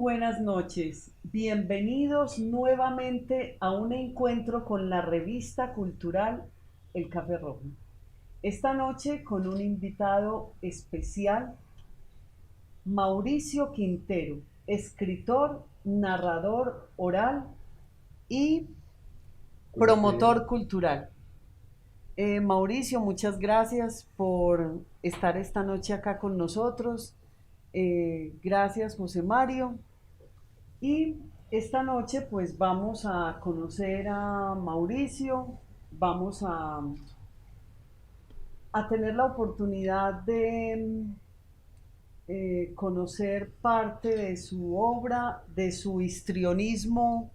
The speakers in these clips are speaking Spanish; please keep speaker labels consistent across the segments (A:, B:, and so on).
A: buenas noches. Bienvenidos nuevamente a un encuentro con la revista cultural El Café Rojo. Esta noche con un invitado especial, Mauricio Quintero, escritor, narrador oral y promotor cultural. Mauricio, muchas gracias por estar esta noche acá con nosotros. Gracias, José Mario. Y esta noche pues vamos a conocer a Mauricio, vamos a tener la oportunidad de conocer parte de su obra, de su histrionismo.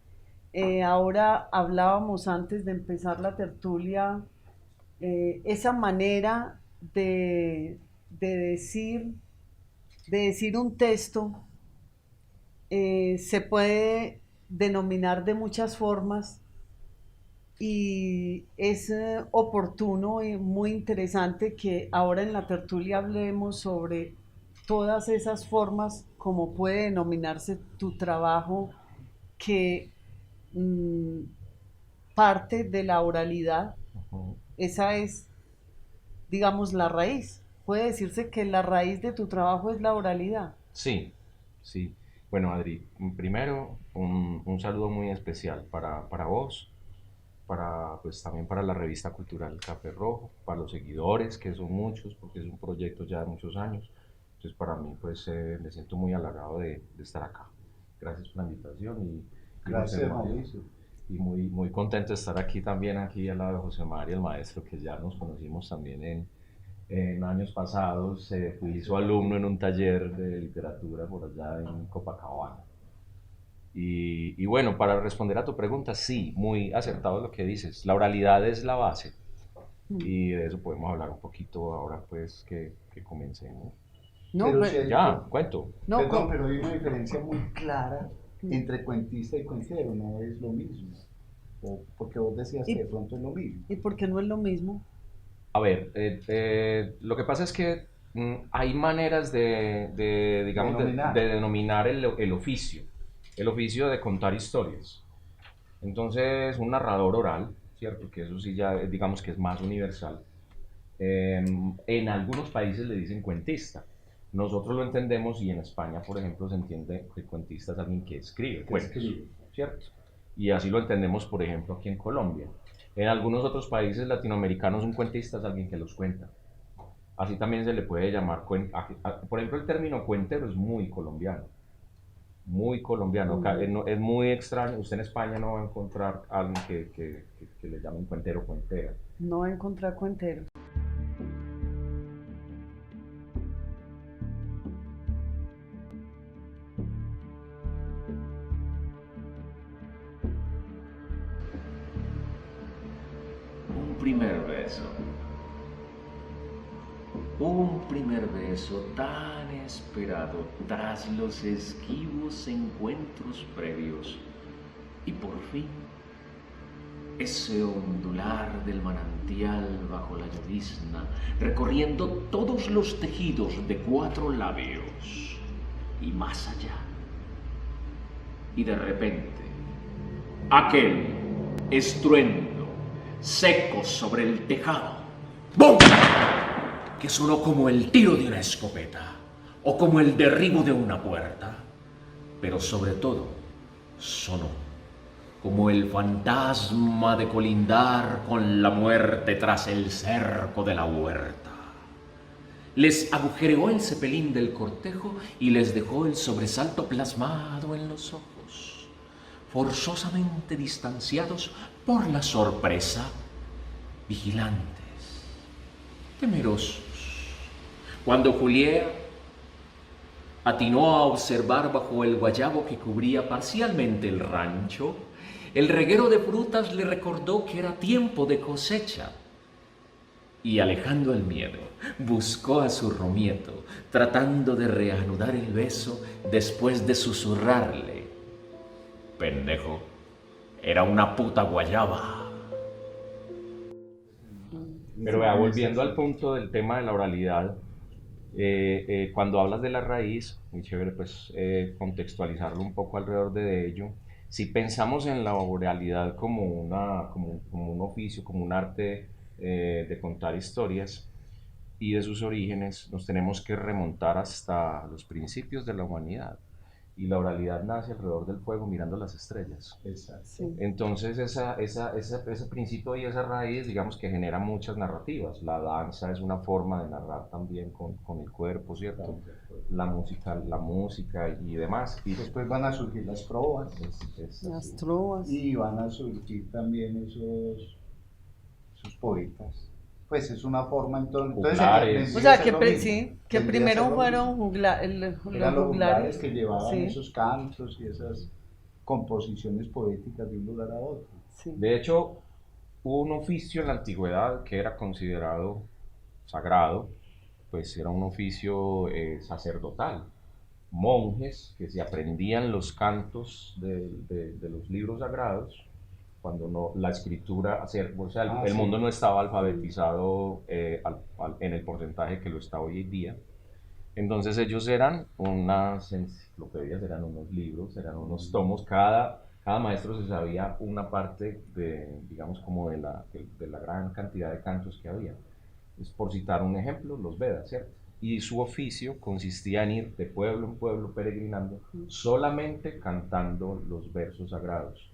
A: Ahora hablábamos antes de empezar la tertulia, esa manera de, de decir, de decir un texto se puede denominar de muchas formas y es oportuno y muy interesante que ahora en la tertulia hablemos sobre todas esas formas, como puede denominarse tu trabajo que mm, parte de la oralidad. Esa es, digamos, la raíz. Puede decirse que la raíz de tu trabajo es la oralidad.
B: Sí, sí. Bueno, Adri, primero un saludo muy especial para vos, pues también para la revista cultural Café Rojo, para los seguidores, que son muchos, porque es un proyecto ya de muchos años. Entonces para mí pues me siento muy halagado de estar acá. Gracias por la invitación y José
C: Gracias,
B: Mario.
C: Mauricio.
B: Y muy contento de estar aquí también, aquí al lado de José Mario, el maestro, que ya nos conocimos también en años pasados. Fui su alumno en un taller de literatura por allá en Copacabana. Y bueno, para responder a tu pregunta, sí, muy acertado lo que dices. La oralidad es la base y de eso podemos hablar un poquito ahora pues que comencemos.
A: No,
C: Pero si
A: pero,
C: hay,
B: Ya, cuento.
A: no,
C: perdón, pero hay una diferencia muy clara entre cuentista y cuentero, no es lo mismo. Porque vos decías que
A: ¿y,
C: de pronto es lo mismo.
A: y por qué no es lo mismo?
B: A ver, lo que pasa es que hay maneras digamos,
C: Denominar.
B: de denominar el oficio, el oficio de contar historias. Entonces, un narrador oral, ¿cierto? Que eso sí ya, digamos que es más universal. En algunos países le dicen cuentista. Nosotros lo entendemos y en España, por ejemplo, se entiende que cuentista es alguien que escribe
C: Que
B: cuentos,
C: escribe.
B: ¿cierto? Y así lo entendemos, por ejemplo, aquí en Colombia. En algunos otros países latinoamericanos un cuentista es alguien que los cuenta. Así también se le puede llamar, por ejemplo, el término cuentero es muy colombiano. Muy colombiano. Es muy extraño. Usted en España no va a encontrar a alguien que le llamen cuentero o cuentera.
A: No va a encontrar cuentero.
D: Un primer beso. Un primer beso tan esperado tras los esquivos encuentros previos. Y por fin, ese ondular del manantial bajo la llovizna, recorriendo todos los tejidos de 4 labios y más allá. Y de repente, aquel estruendo seco sobre el tejado. ¡Bum! Que sonó como el tiro de una escopeta o como el derribo de una puerta, pero sobre todo sonó como el fantasma de colindar con la muerte tras el cerco de la huerta. Les agujereó el cepelín del cortejo y les dejó el sobresalto plasmado en los ojos, forzosamente distanciados por la sorpresa, vigilantes, temerosos. Cuando Julieta atinó a observar bajo el guayabo que cubría parcialmente el rancho, el reguero de frutas le recordó que era tiempo de cosecha. Y alejando el miedo, buscó a su Romieto, tratando de reanudar el beso después de susurrarle: pendejo, era una puta guayaba.
B: Pero vea, volviendo al punto del tema de la oralidad, Cuando hablas de la raíz, muy chévere pues contextualizarlo un poco alrededor de ello. Si pensamos en la oralidad como, como un oficio, como un arte de contar historias y de sus orígenes, nos tenemos que remontar hasta los principios de la humanidad. Y la oralidad nace alrededor del fuego mirando las estrellas.
C: Exacto.
A: Sí.
B: Entonces ese principio y esa raíz, digamos que genera muchas narrativas. La danza es una forma de narrar también con el cuerpo, ¿cierto? La música y demás. Y
C: Después van a surgir las trovas
A: Las trovas.
C: y van a surgir también esos poetas. Pues es una forma entonces
B: Juglares.
A: O sea,
C: vendría a
A: que,
C: ser lo mismo.
A: sí, que
C: Vendría a ser
A: primero
C: lo
A: fueron
C: mismo.
A: los
C: Eran los juglares
A: juglares.
C: que llevaban
A: Sí,
C: esos cantos y esas composiciones poéticas de un lugar a otro.
A: sí.
B: de hecho, hubo un oficio en la antigüedad que era considerado sagrado, pues era un oficio sacerdotal. Monjes que se aprendían los cantos de los libros sagrados, cuando no, la escritura, o sea, el
C: Sí.
B: mundo no estaba alfabetizado en el porcentaje que lo está hoy en día. Entonces ellos eran unas enciclopedias, eran unos libros, eran unos tomos, cada maestro se sabía una parte de, digamos, como de la gran cantidad de cantos que había. Es por citar un ejemplo, los Vedas, ¿cierto? Y su oficio consistía en ir de pueblo en pueblo peregrinando, solamente cantando los versos sagrados.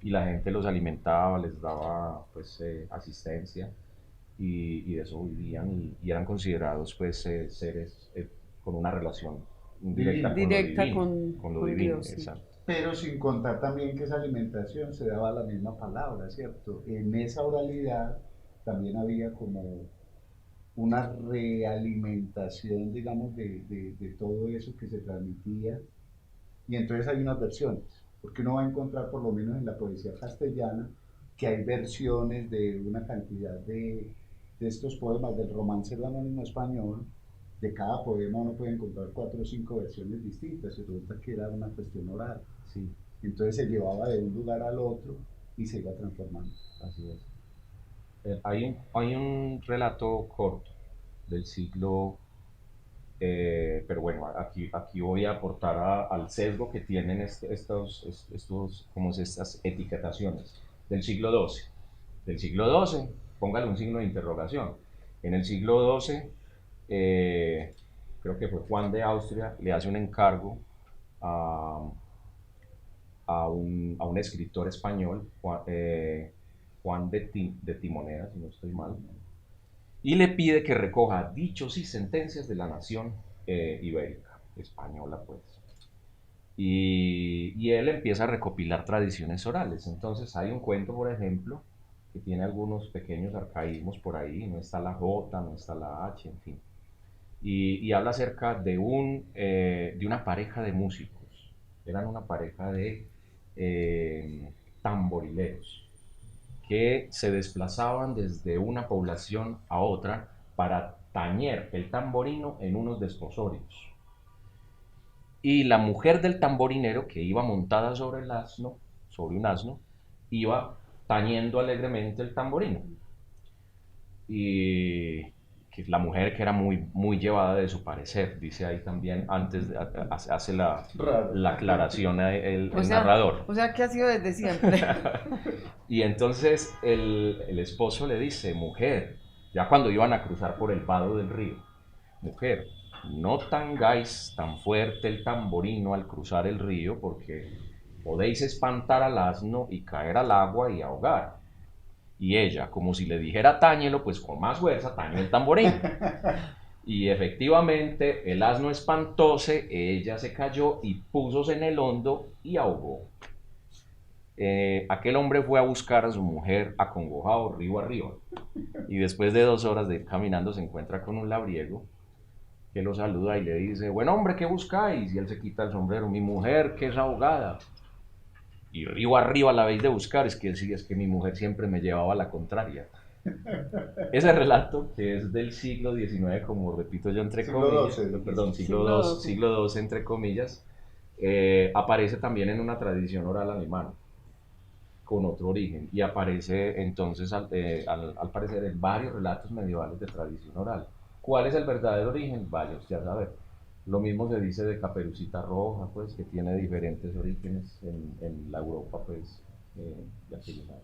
B: Y la gente los alimentaba, les daba pues asistencia y de eso vivían y eran considerados pues seres con una relación directa
A: Directa
B: con lo
A: con
B: divino,
A: Dios, sí.
B: exacto.
C: Pero sin contar también que esa alimentación se daba la misma palabra, ¿cierto? En esa oralidad también había como una realimentación, digamos, de todo eso que se transmitía. Y entonces hay unas versiones, porque uno va a encontrar, por lo menos en la poesía castellana, que hay versiones de una cantidad de estos poemas del romance anónimo español. De cada poema uno puede encontrar 4 o 5 versiones distintas, y resulta que era una cuestión oral.
B: Sí,
C: Entonces se llevaba de un lugar al otro y se iba transformando.
B: así es. Hay un relato corto del siglo, pero bueno, aquí voy a aportar al sesgo que tienen como estas etiquetaciones del siglo XII. Del siglo XII, póngale un signo de interrogación. En el siglo XII, creo que fue Juan de Austria, le hace un encargo a, a un escritor español, Juan de Timoneda, si no estoy mal, y le pide que recoja dichos y sentencias de la nación ibérica, española pues. Y él empieza a recopilar tradiciones orales. Entonces hay un cuento, por ejemplo, que tiene algunos pequeños arcaísmos por ahí, no está la J, no está la H, en fin. Y habla acerca de una pareja de músicos. Eran una pareja de tamborileros que se desplazaban desde una población a otra para tañer el tamborino en unos desposorios. Y la mujer del tamborinero, que iba montada sobre un asno, iba tañendo alegremente el tamborino. Y que la mujer, que era muy llevada de su parecer, dice ahí también, hace la aclaración el narrador.
A: O sea que ha sido desde siempre.
B: Y entonces el esposo le dice: mujer, ya cuando iban a cruzar por el vado del río, mujer, no tangáis tan fuerte el tamborino al cruzar el río, porque podéis espantar al asno y caer al agua y ahogar. Y ella, como si le dijera táñelo, pues con más fuerza tañó el tamborino. Y efectivamente el asno espantóse, ella se cayó y púsose en el hondo y ahogó. Aquel hombre fue a buscar a su mujer acongojado río arriba, y después de 2 horas de ir caminando se encuentra con un labriego que lo saluda y le dice: buen hombre, ¿qué buscáis? Y él se quita el sombrero: mi mujer, que es ahogada. Y río arriba la veis de buscar, es que mi mujer siempre me llevaba a la contraria. Ese relato, que es del siglo XIX, como repito yo entre comillas, siglo XII entre comillas, aparece también en una tradición oral alemana, con otro origen, y aparece entonces al parecer en varios relatos medievales de tradición oral. ¿Cuál es el verdadero origen? Vaya usted a saber. Lo mismo se dice de Caperucita Roja, pues, que tiene diferentes orígenes en la Europa, pues, de aquellos años.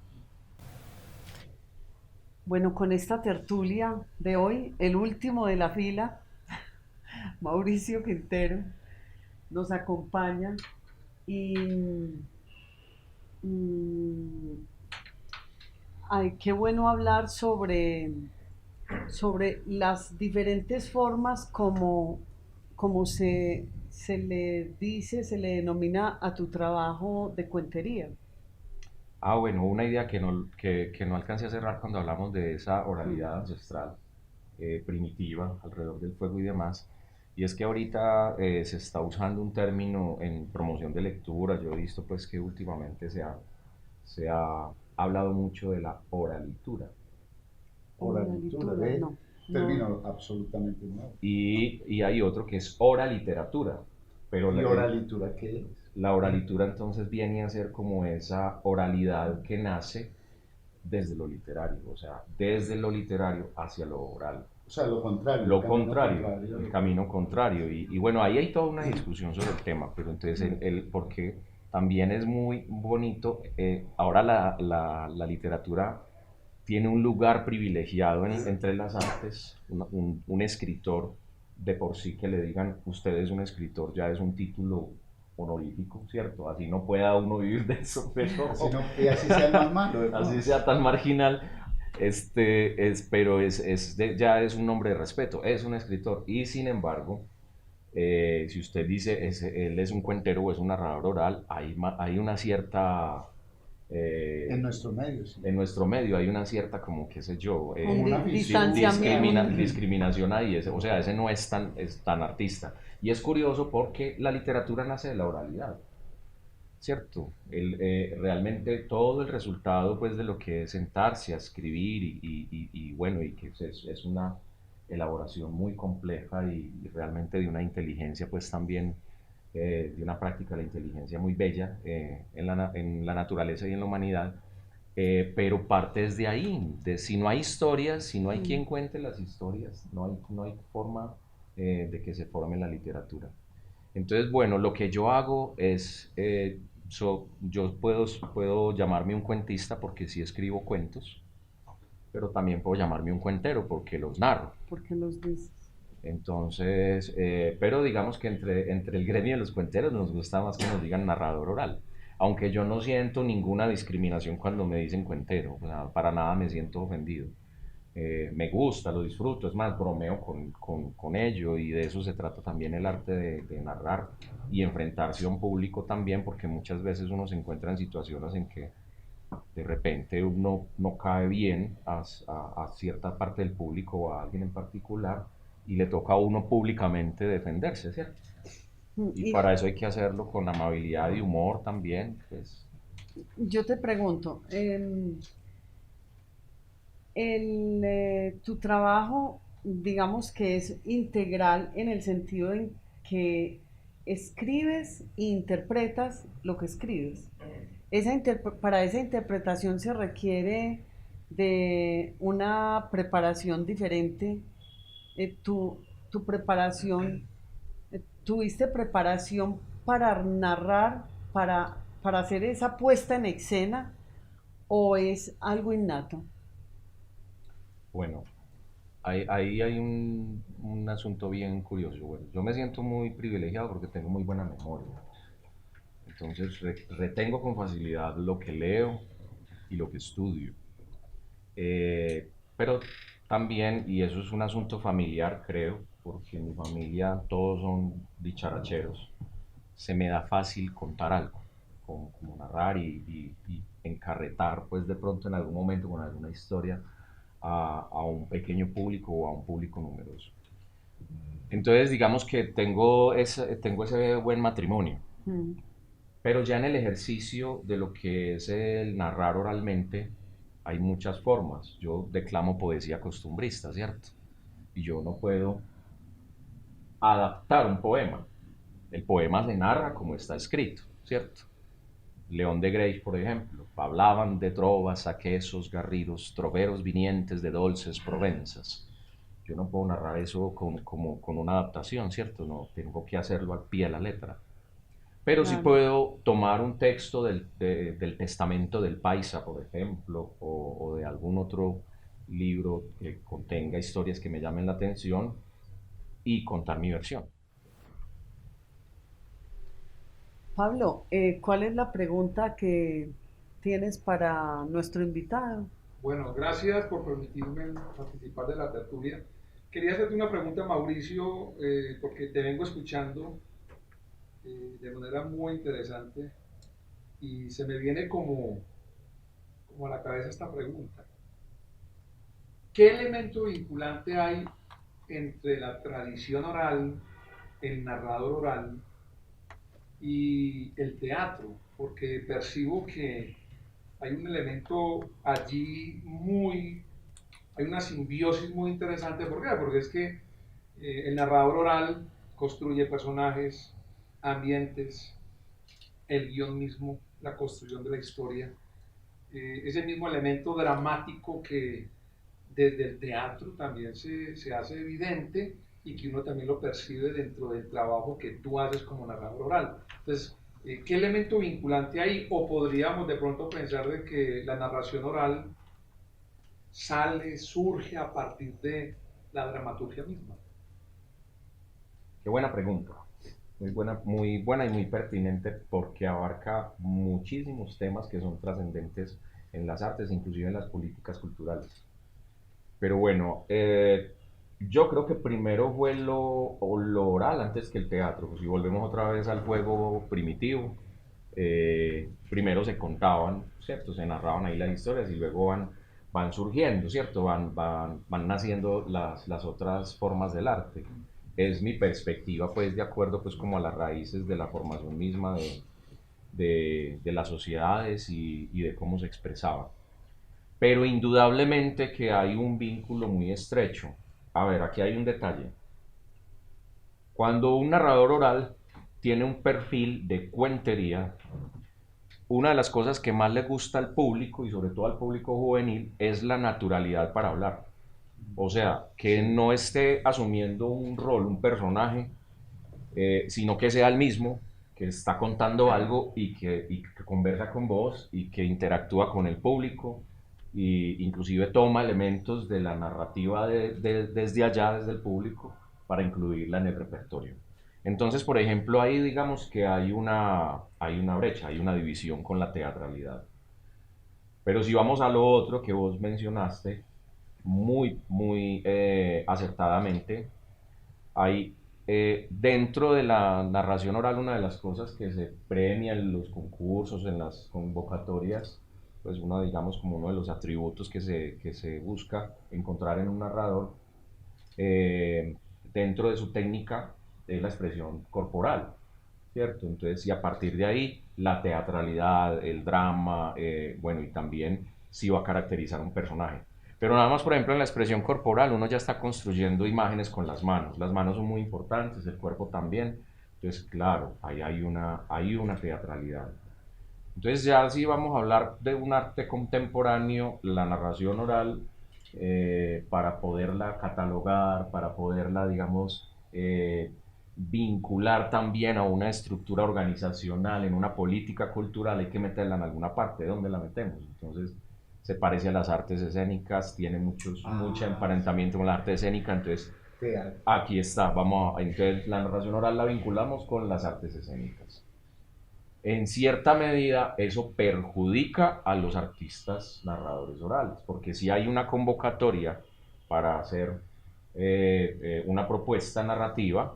A: Bueno, con esta tertulia de hoy, el último de la fila, Mauricio Quintero, nos acompaña y mm, ay, qué bueno hablar sobre las diferentes formas como se le dice, se le denomina a tu trabajo de cuentería.
B: Ah, bueno, una idea que no alcancé a cerrar cuando hablamos de esa
A: Mm,
B: oralidad ancestral primitiva alrededor del fuego y demás, y es que ahorita se está usando un término en promoción de lectura. Yo he visto pues que últimamente se ha hablado mucho de la oralitura,
C: Oralitura,
A: Oralitura,
C: ¿ve?
A: no, no.
C: Término absolutamente nuevo.
B: y hay otro que es oraliteratura, pero
C: ¿Y oralitura qué es?
B: la oralitura entonces viene a ser como esa oralidad que nace desde lo literario, o sea, desde lo literario hacia lo oral.
C: O sea,
B: Lo
C: camino
B: contrario,
C: contrario.
B: el camino contrario. Y bueno, ahí hay toda una discusión sobre el tema, pero entonces porque también es muy bonito, ahora la literatura tiene un lugar privilegiado entre las artes, un escritor de por sí que le digan usted es un escritor ya es un título honorífico, ¿cierto? Así no pueda uno vivir de eso, pero
C: Así, no, y así sea el más malo.
B: así sea tan marginal, pero ya es un nombre de respeto, es un escritor. Y sin embargo, si usted dice él es un cuentero o es un narrador oral, hay una cierta
C: En nuestro medio, sí.
B: en nuestro medio hay una cierta, como qué sé yo,
C: Como una
A: Distanciamiento.
B: discriminación ahí, o sea, ese no es tan artista. Y es curioso porque la literatura nace de la oralidad, ¿cierto? Realmente todo el resultado pues de lo que es sentarse a escribir y bueno, y que es una elaboración muy compleja y realmente de una inteligencia pues también, de una práctica de la inteligencia muy bella en la naturaleza y en la humanidad, pero parte desde ahí, de si no hay historias, si no hay
A: Mm.
B: quien cuente las historias, no hay forma de que se forme la literatura. Entonces, bueno, lo que yo hago es, yo puedo llamarme un cuentista porque sí escribo cuentos, pero también puedo llamarme un cuentero porque los narro.
A: ¿Por qué los dices?
B: Entonces, pero digamos que entre el gremio de los cuenteros nos gusta más que nos digan narrador oral. Aunque yo no siento ninguna discriminación cuando me dicen cuentero, o sea, para nada me siento ofendido. Me gusta, lo disfruto, es más, bromeo con ello y de eso se trata también el arte de narrar y enfrentarse a un público también, porque muchas veces uno se encuentra en situaciones en que de repente uno no cae bien a cierta parte del público o a alguien en particular y le toca a uno públicamente defenderse, ¿cierto? Y
A: Y
B: para eso hay que hacerlo con amabilidad y humor también, pues.
A: yo te pregunto, tu trabajo, digamos que es integral en el sentido en que escribes e interpretas lo que escribes. Para esa interpretación se requiere de una preparación diferente. Tu preparación, ¿tuviste preparación para narrar, para hacer esa puesta en escena o es algo innato?
B: Bueno, ahí hay un asunto bien curioso. Bueno, yo me siento muy privilegiado porque tengo muy buena memoria. Entonces retengo con facilidad lo que leo y lo que estudio. Pero también, y eso es un asunto familiar, creo, porque en mi familia todos son dicharacheros, se me da fácil contar algo, como narrar y encarretar, pues de pronto en algún momento con alguna historia a un pequeño público o a un público numeroso. Entonces, digamos que tengo ese buen matrimonio,
A: Mm.
B: pero ya en el ejercicio de lo que es el narrar oralmente, hay muchas formas. Yo declamo poesía costumbrista, ¿cierto? Y yo no puedo adaptar un poema. El poema se narra como está escrito, ¿cierto? León de Grey, por ejemplo, hablaban de trovas, aquesos, garridos, troveros vinientes de dolces Provenzas. yo no puedo narrar eso como con una adaptación, ¿cierto? No, tengo que hacerlo al pie de la letra. Pero sí
A: Claro.
B: puedo tomar un texto del Testamento del Paisa, por ejemplo, o de algún otro libro que contenga historias que me llamen la atención y contar mi versión.
A: Pablo, ¿cuál es la pregunta que tienes para nuestro invitado?
E: Bueno, gracias por permitirme participar de la tertulia. Quería hacerte una pregunta, Mauricio, porque te vengo escuchando de manera muy interesante y se me viene como a la cabeza esta pregunta. ¿Qué elemento vinculante hay entre la tradición oral, el narrador oral y el teatro? Porque percibo que hay un elemento allí hay una simbiosis muy interesante. ¿Por qué? Porque es que el narrador oral construye personajes, ambientes, el guión mismo, la construcción de la historia, ese mismo elemento dramático que desde el teatro también se hace evidente y que uno también lo percibe dentro del trabajo que tú haces como narrador oral. Entonces, ¿qué elemento vinculante hay? O podríamos de pronto pensar de que la narración oral surge a partir de la dramaturgia misma.
B: Qué buena pregunta. Muy buena y muy pertinente porque abarca muchísimos temas que son trascendentes en las artes, inclusive en las políticas culturales. Pero bueno, yo creo que primero fue lo oral antes que el teatro. Pues si volvemos otra vez al juego primitivo, primero se contaban, ¿cierto? Se narraban ahí las historias y luego van surgiendo, ¿cierto? Van naciendo las otras formas del arte. Es mi perspectiva, pues, de acuerdo, pues, como a las raíces de la formación misma de las sociedades y de cómo se expresaba. Pero indudablemente que hay un vínculo muy estrecho. A ver, aquí hay un detalle. Cuando un narrador oral tiene un perfil de cuentería, una de las cosas que más le gusta al público y sobre todo al público juvenil es la naturalidad para hablar. O sea, que no esté asumiendo un rol, un personaje, sino que sea el mismo, que está contando algo y que conversa con vos y que interactúa con el público e inclusive toma elementos de la narrativa desde allá, desde el público, para incluirla en el repertorio. Entonces, por ejemplo, ahí digamos que hay una brecha, hay una división con la teatralidad. Pero si vamos a lo otro que vos mencionaste, muy acertadamente, hay dentro de la narración oral una de las cosas que se premia en los concursos, en las convocatorias, pues uno digamos como uno de los atributos que se busca encontrar en un narrador eh, dentro de su técnica es la expresión corporal, ¿cierto? Entonces, y a partir de ahí, la teatralidad, el drama, bueno, y también si va a caracterizar un personaje. Pero nada más, por ejemplo, en la expresión corporal, uno ya está construyendo imágenes con las manos. Las manos son muy importantes, el cuerpo también. Entonces, claro, ahí hay una teatralidad. Entonces, ya si vamos a hablar de un arte contemporáneo, la narración oral, para poderla catalogar, para poderla, digamos, vincular también a una estructura organizacional, en una política cultural, hay que meterla en alguna parte. ¿Dónde la metemos? Entonces, se parece a las artes escénicas, tiene mucho emparentamiento con la arte escénica, entonces
C: Teatro.
B: aquí está, entonces la narración oral la vinculamos con las artes escénicas. En cierta medida eso perjudica a los artistas narradores orales, porque si hay una convocatoria para hacer una propuesta narrativa,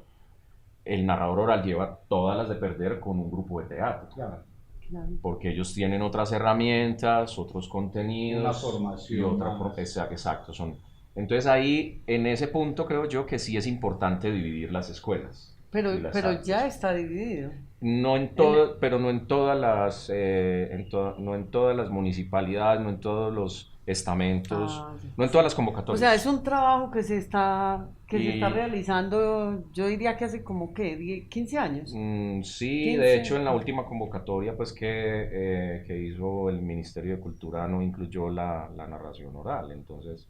B: el narrador oral lleva todas las de perder con un grupo de teatro.
C: Claro.
A: Claro.
B: Porque ellos tienen otras herramientas, otros
C: Una
B: contenidos
C: formación
B: y otra
C: más.
B: exacto, entonces ahí en ese punto creo yo que sí es importante dividir las escuelas
A: Pero,
B: y las
A: pero
B: artes.
A: ya está dividido.
B: No en todo, pero no en todas las no en todas las municipalidades, no en todos los estamentos,
A: Ah, ya.
B: no en todas las
A: O
B: convocatorias.
A: sea, es un trabajo que se está
B: Y
A: realizando, yo diría que hace como que 15 años.
B: sí, de
A: 15.
B: hecho en la última convocatoria pues que hizo el Ministerio de Cultura no incluyó la narración oral, entonces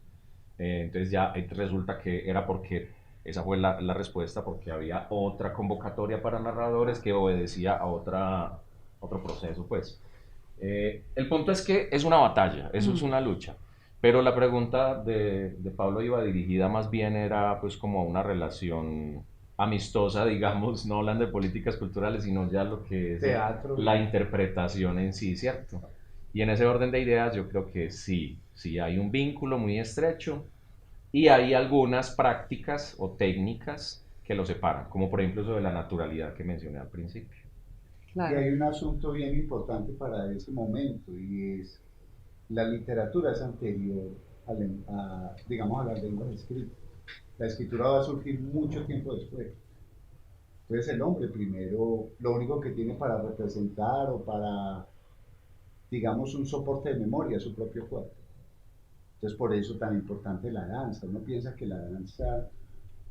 B: Entonces ya resulta que era porque, esa fue la respuesta, porque había otra convocatoria para narradores que obedecía a otro proceso, pues. El punto es que es una batalla, eso es una lucha. Pero la pregunta de Pablo iba dirigida más bien era pues como una relación amistosa, digamos, no hablan de políticas culturales, sino ya lo que es
C: Teatro.
B: la interpretación en sí, ¿cierto? Y en ese orden de ideas yo creo que sí, sí hay un vínculo muy estrecho y hay algunas prácticas o técnicas que lo separan, como por ejemplo eso de la naturalidad que mencioné al principio.
C: Y
A: Claro.
C: hay un asunto bien importante para ese momento y es la literatura es anterior digamos, a las lenguas escritas. La escritura va a surgir mucho tiempo después. Entonces el hombre primero, lo único que tiene para representar o para, digamos, un soporte de memoria es su propio cuerpo. Entonces por eso tan importante la danza. Uno piensa que la danza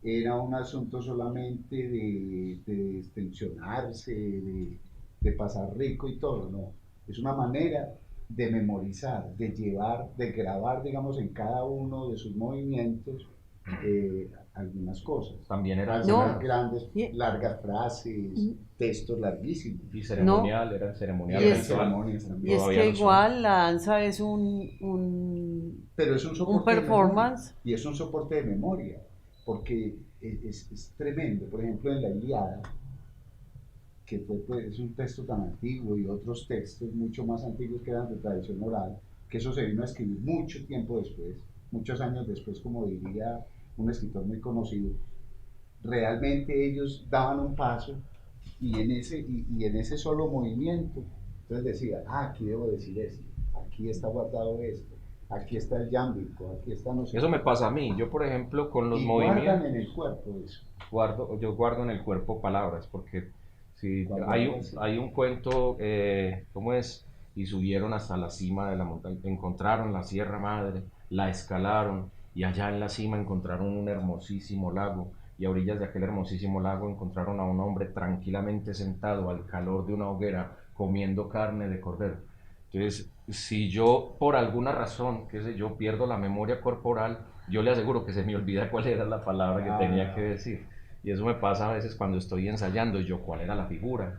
C: era un asunto solamente de extensionarse, de pasar rico y todo, no. Es una manera de memorizar, de llevar, de grabar, digamos, en cada uno de sus movimientos algunas cosas.
B: También era
C: Algunas
A: No,
C: grandes,
A: y-
C: largas frases, textos larguísimos.
B: y
A: No,
B: ceremonial, era ceremonial
C: Y
A: y
C: eran
A: es,
B: ritual.
C: ceremonias
A: y
C: también.
A: es
B: Todavía
A: que
B: lo son.
A: igual la danza es
C: Pero es un
A: un
C: soporte de memoria.
A: performance.
C: Y es un soporte de memoria, porque es tremendo. Por ejemplo, en la Ilíada, que fue, pues, es un texto tan antiguo y otros textos mucho más antiguos que eran de tradición oral, que eso se vino a escribir mucho tiempo después, muchos años después, como diría un escritor muy conocido. Realmente ellos daban un paso y en ese solo movimiento, entonces decía, aquí debo decir esto, aquí está guardado esto, aquí está el yámbico, aquí está no sé
B: Eso me
C: qué.
B: pasa a mí. Yo, por ejemplo, con los
C: Y guardan
B: movimientos,
C: en el cuerpo eso.
B: yo guardo en el cuerpo palabras, porque si
C: Cuando
B: hay,
C: algo así.
B: hay un cuento, ¿cómo es? Y subieron hasta la cima de la montaña, encontraron la Sierra Madre, la escalaron y allá en la cima encontraron un hermosísimo lago y a orillas de aquel hermosísimo lago encontraron a un hombre tranquilamente sentado al calor de una hoguera comiendo carne de cordero. Entonces, si yo por alguna razón, qué sé yo, pierdo la memoria corporal, yo le aseguro que se me olvida cuál era la palabra que tenía que decir. Y eso me pasa a veces cuando estoy ensayando, yo cuál era la figura.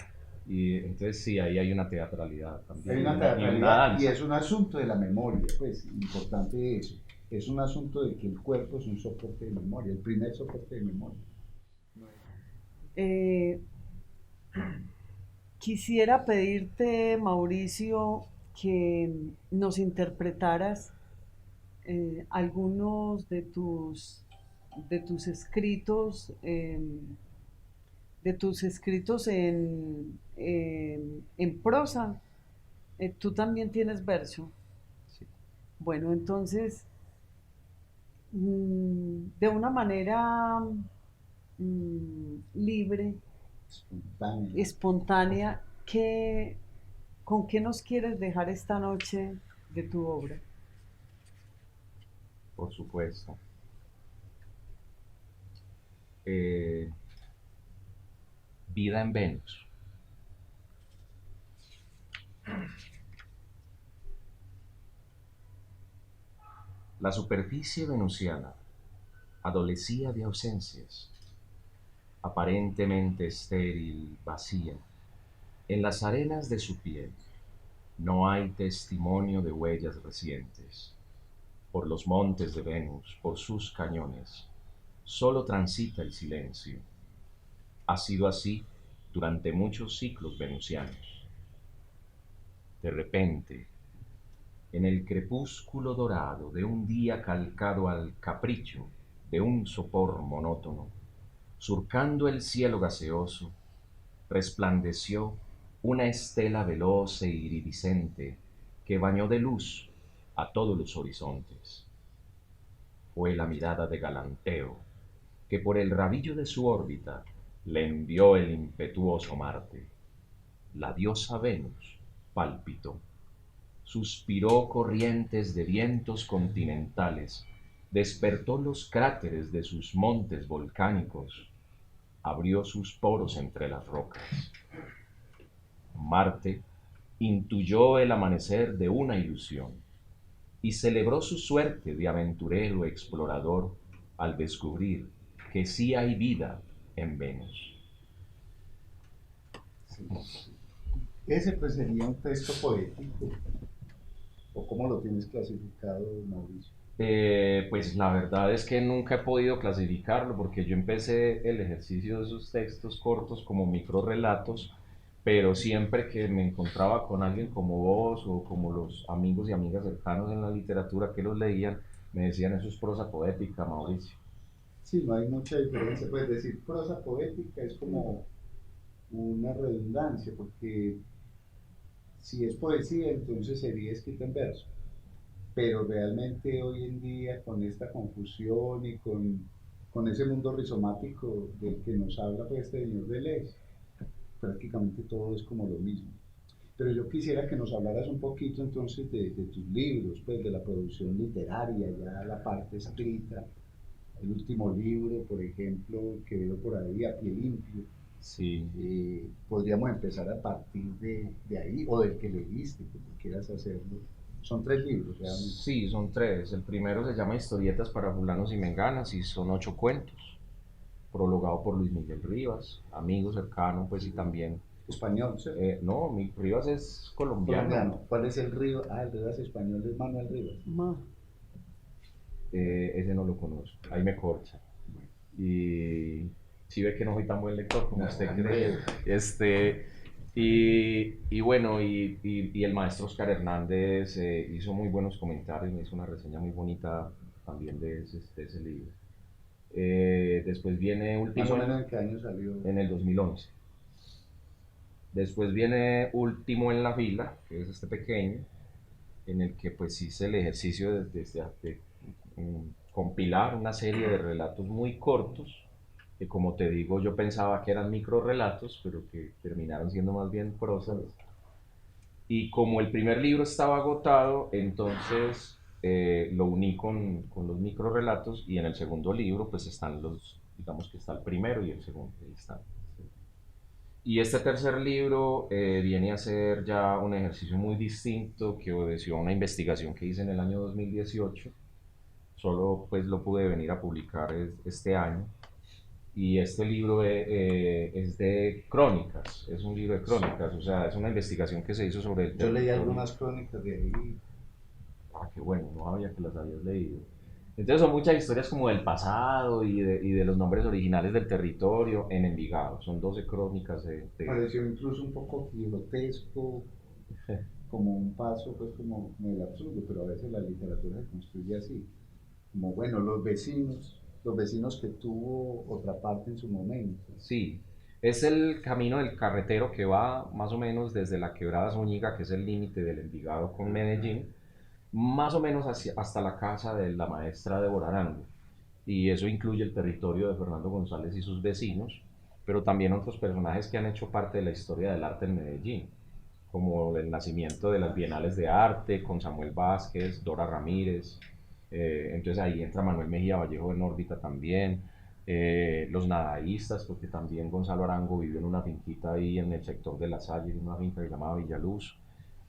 B: Y entonces sí, ahí hay una teatralidad también.
C: Hay una
B: Y una
C: teatralidad y
B: danza.
C: es un asunto de la memoria, pues importante eso. Es un asunto de que el cuerpo es un soporte de memoria, el primer soporte de memoria.
A: Eh, Quisiera pedirte, Mauricio, que nos interpretaras algunos de tus escritos, en prosa. Tú también tienes verso.
B: Sí.
A: Bueno, entonces, de una manera libre,
C: Espontáneo.
A: espontánea, ¿con qué nos quieres dejar esta noche de tu obra?
B: Por supuesto. Eh, Vida en Venus. La superficie venusiana adolecía de ausencias, aparentemente estéril, vacía. En las arenas de su piel no hay testimonio de huellas recientes. Por los montes de Venus, por sus cañones, solo transita el silencio. Ha sido así durante muchos ciclos venusianos. De repente, en el crepúsculo dorado de un día calcado al capricho de un sopor monótono, surcando el cielo gaseoso, resplandeció una estela veloz e iridiscente que bañó de luz a todos los horizontes. Fue la mirada de Galanteo, que por el rabillo de su órbita le envió el impetuoso Marte. La diosa Venus palpitó, suspiró corrientes de vientos continentales, despertó los cráteres de sus montes volcánicos, abrió sus poros entre las rocas. Marte intuyó el amanecer de una ilusión. y celebró su suerte de aventurero explorador al descubrir que sí hay vida en Venus.
C: Sí. Ese pues sería un texto poético, o cómo lo tienes clasificado, Mauricio.
B: Pues la verdad es que nunca he podido clasificarlo porque yo empecé el ejercicio de esos textos cortos como microrelatos, pero siempre que me encontraba con alguien como vos o como los amigos y amigas cercanos en la literatura que los leían, me decían eso es prosa poética, Mauricio.
C: Sí, no hay mucha diferencia, pues decir prosa poética es como una redundancia, porque si es poesía, entonces sería escrita en verso. Pero realmente hoy en día, con esta confusión y con ese mundo rizomático del que nos habla pues, este señor Deleuze, prácticamente todo es como lo mismo. Pero yo quisiera que nos hablaras un poquito entonces de tus libros, pues de la producción literaria, ya la parte escrita, el último libro, por ejemplo, que veo por ahí, A Pie Limpio.
B: Sí,
C: Podríamos empezar a partir de ahí, o del que leíste, que tú quieras hacerlo. Son 3 libros realmente.
B: sí, son tres. El primero se llama Historietas para fulanos y menganas y son 8 cuentos, prologado por Luis Miguel Rivas, amigo cercano, pues y también
C: Español, ¿cierto?
B: no, mi Rivas es colombiano.
C: Colombiano. ¿Cuál es el Rivas? Ah, el Rivas español es Manuel Rivas.
A: Ma,
B: Ese no lo conozco, ahí me corcha. Y si ve que no soy tan buen lector como usted cree. Y bueno, y el maestro Oscar Hernández hizo muy buenos comentarios, me hizo una reseña muy bonita también de ese libro. Después viene
C: Más
B: Último
C: o menos en qué año salió.
B: en el 2011. Después viene Último en la fila, que es este pequeño, en el que pues hice el ejercicio de compilar una serie de relatos muy cortos, que como te digo yo pensaba que eran micro relatos, pero que terminaron siendo más bien prosas. Y como el primer libro estaba agotado, entonces lo uní con los micro relatos y en el segundo libro pues están digamos que está el primero y el segundo, ahí están. Y este tercer libro viene a ser ya un ejercicio muy distinto que obedeció a una investigación que hice en el año 2018. Solo pues lo pude venir a publicar este año. Y este libro es de crónicas, es un libro de crónicas, o sea, es una investigación que se hizo sobre el
C: Yo leí
B: territorio.
C: algunas crónicas de ahí.
B: Ah, qué bueno, no sabía que las habías leído. Entonces son muchas historias como del pasado y de los nombres originales del territorio en Envigado. Son 12 crónicas
C: Pareció incluso un poco grotesco, como un paso, pues como el absurdo, pero a veces la literatura se construye así. Como, bueno, los vecinos que tuvo otra parte en su momento.
B: Sí, es el camino del carretero que va más o menos desde la Quebrada Zúñiga, que es el límite del Envigado con Medellín, más o menos hasta la casa de la maestra de Borarango. Y eso incluye el territorio de Fernando González y sus vecinos, pero también otros personajes que han hecho parte de la historia del arte en Medellín, como el nacimiento de las Bienales de Arte con Samuel Vázquez, Dora Ramírez, entonces ahí entra Manuel Mejía Vallejo en órbita también, los nadaístas, porque también Gonzalo Arango vivió en una finquita ahí en el sector de La Salle, en una finca que se llamaba Villaluz,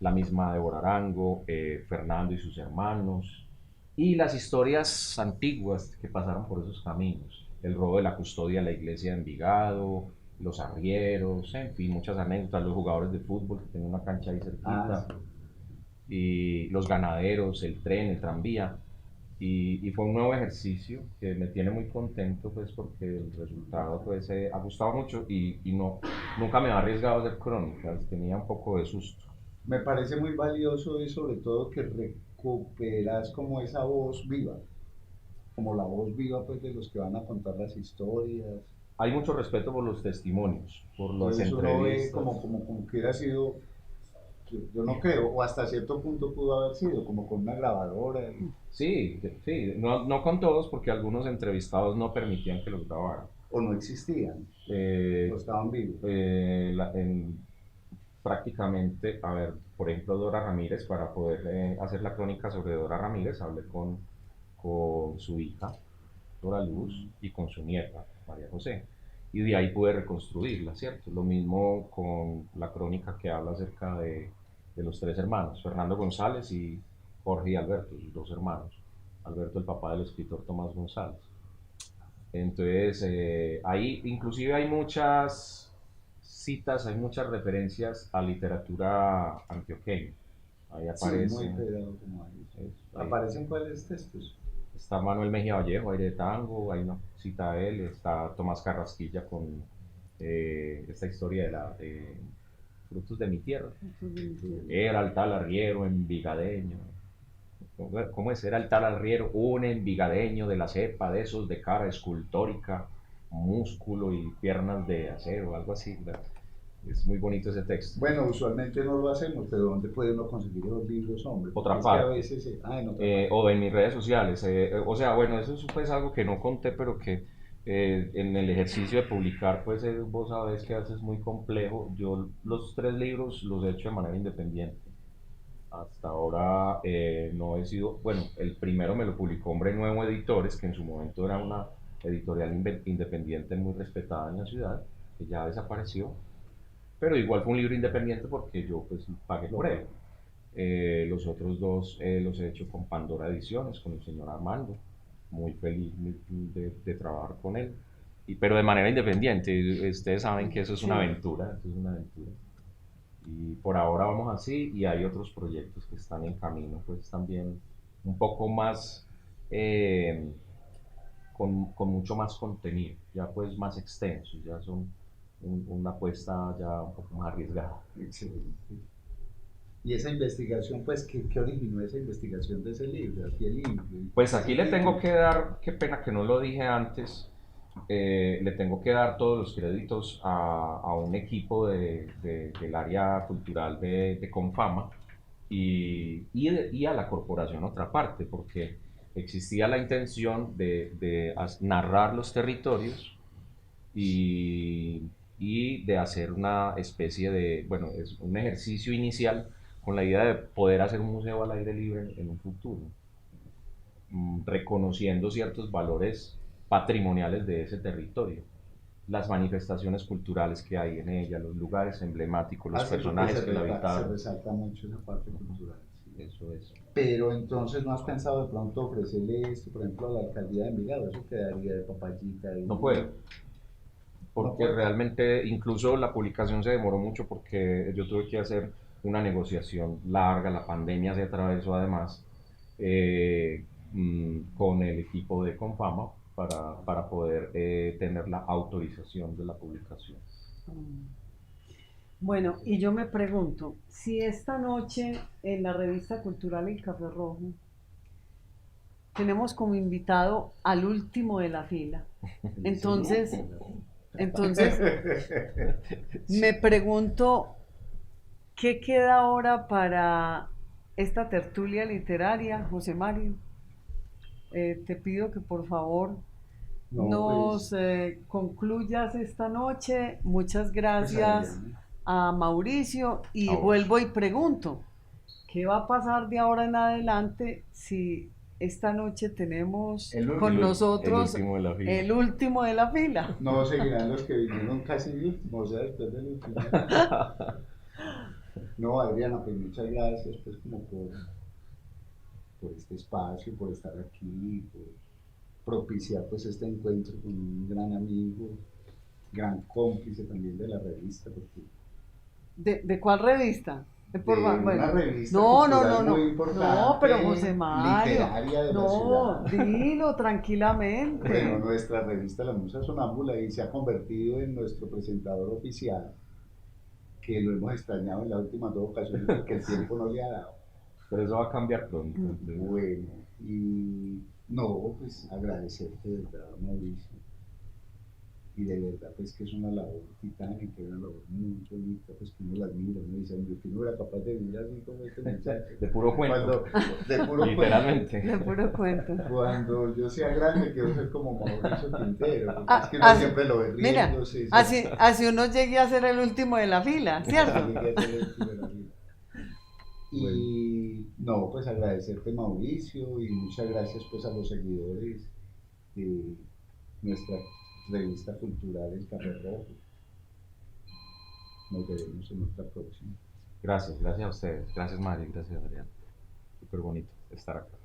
B: la misma Débora Arango, Fernando y sus hermanos, y las historias antiguas que pasaron por esos caminos, el robo de la custodia de la iglesia de Envigado, los arrieros, en fin, muchas anécdotas, los jugadores de fútbol que tenían una cancha ahí cerquita,
C: Sí.
B: y los ganaderos, el tren, el tranvía. Y fue un nuevo ejercicio que me tiene muy contento pues porque el resultado pues ha gustado mucho y no, nunca me ha arriesgado a hacer crónicas, tenía un poco de susto.
C: Me parece muy valioso y sobre todo que recuperas como esa voz viva, como la voz viva pues de los que van a contar las historias.
B: Hay mucho respeto por los testimonios, por las
C: Entonces uno ve
B: entrevistas.
C: como que hubiera sido, yo no creo, o hasta cierto punto pudo haber sido, como con una grabadora.
B: Sí, sí, no, no con todos porque algunos entrevistados no permitían que los grabaran.
C: O no existían,
B: Eh,
C: o estaban vivos.
B: Prácticamente, a ver, por ejemplo, Dora Ramírez, para poder hacer la crónica sobre Dora Ramírez, hablé con su hija, Dora Luz, y con su nieta, María José. Y de ahí pude reconstruirla, ¿cierto? Lo mismo con la crónica que habla acerca de los tres hermanos, Fernando González Jorge y Alberto, sus dos hermanos. Alberto, el papá del escritor Tomás González. Entonces, ahí inclusive hay muchas citas, hay muchas referencias a literatura antioqueña. Ahí
C: Sí, muy
B: aparecen,
C: pegado como ahí.
B: ahí
C: ¿Aparecen cuáles textos?
B: está Manuel Mejía Vallejo, Aire de Tango, hay una cita a él, está Tomás Carrasquilla con esta historia de la Frutos de mi Tierra. Era el tal arriero envigadeño. ¿Cómo es? Era el tal arriero, un envigadeño de la cepa, de esos de cara escultórica, músculo y piernas de acero, algo así. Es muy bonito ese texto.
C: Bueno, usualmente no lo hacemos, pero ¿dónde puede uno conseguir los libros, hombre?
B: Otra
C: Es
B: parte.
C: que a veces, en otra parte.
B: O en mis redes sociales. O sea, bueno, eso es pues algo que no conté, pero que en el ejercicio de publicar, pues vos sabés que a veces es muy complejo. Yo los 3 libros los he hecho de manera independiente. Hasta ahora no he sido, bueno, el primero me lo publicó Hombre Nuevo Editores, que en su momento era una editorial independiente muy respetada en la ciudad, que ya desapareció, pero igual fue un libro independiente porque yo pues pagué por él. Los otros 2 los he hecho con Pandora Ediciones, con el señor Armando, muy feliz de trabajar con él, pero de manera independiente. Ustedes saben que eso es una aventura, eso es una aventura. Y por ahora vamos así, y hay otros proyectos que están en camino, pues también un poco más, con mucho más contenido, ya pues más extensos, ya son una apuesta ya un poco más arriesgada.
C: Excelente. Y esa investigación, pues, ¿qué originó esa investigación de ese libro? Aquí el libro.
B: Pues aquí le tengo que dar, qué pena que no lo dije antes, le tengo que dar todos los créditos a un equipo del área cultural de Confama y a la corporación otra parte, porque existía la intención de narrar los territorios y de hacer una especie de, bueno, es un ejercicio inicial con la idea de poder hacer un museo al aire libre en un futuro, reconociendo ciertos valores patrimoniales de ese territorio, las manifestaciones culturales que hay en ella, los lugares emblemáticos, los personajes que la
C: Se
B: habitaron.
C: resalta mucho esa parte cultural. Sí.
B: Eso es.
C: Pero entonces, ¿no has pensado de pronto ofrecerle esto, por ejemplo, a la alcaldía de Envigado? Eso quedaría de papayita.
B: No puedo, porque realmente incluso la publicación se demoró mucho porque yo tuve que hacer una negociación larga, la pandemia se atravesó además, con el equipo de Confama para poder tener la autorización de la publicación.
A: Bueno, y yo me pregunto, si esta noche en la revista cultural El Café Rojo tenemos como invitado al último de la fila, entonces me pregunto, ¿qué queda ahora para esta tertulia literaria, José Mario? Te pido que por favor nos concluyas esta noche. Muchas gracias a Mauricio y vuelvo y pregunto, ¿qué va a pasar de ahora en adelante si esta noche tenemos con nosotros el último de la fila?
C: No seguirán los que vinieron casi últimos, o sea, después del último. No, Adriana, pues muchas gracias pues como por este espacio, por estar aquí, por propiciar pues este encuentro con un gran amigo, gran cómplice también de la revista. Porque
A: ¿De cuál revista?
C: Una revista
A: muy
C: importante,
A: no, pero José Mario,
C: literaria de la ciudad.
A: Dilo tranquilamente.
C: Bueno, nuestra revista La Musa Sonámbula y se ha convertido en nuestro presentador oficial, que lo hemos extrañado en las últimas 2 ocasiones porque el tiempo no le ha dado.
B: Pero eso va a cambiar pronto.
C: Bueno, y no, pues agradecerte de verdad, Mauricio. Y de verdad, pues que es una labor titánica, una labor muy bonita, pues que uno la admira, uno dice, que uno era capaz de vivir así como este muchacho.
B: De puro cuento.
C: De puro
B: literalmente.
A: De puro cuento.
C: Cuando yo sea grande, quiero ser como Mauricio Quintero, porque es que uno siempre lo ve riendo.
A: Mira, así uno llegue a ser el último de la fila, ¿cierto?
C: Y no, pues agradecerte, Mauricio, y muchas gracias pues a los seguidores de nuestra revista cultural El Café Rojo. Nos veremos en otra próxima.
B: Gracias a ustedes. Gracias, Mario. Gracias, Adrián. súper bonito estar acá.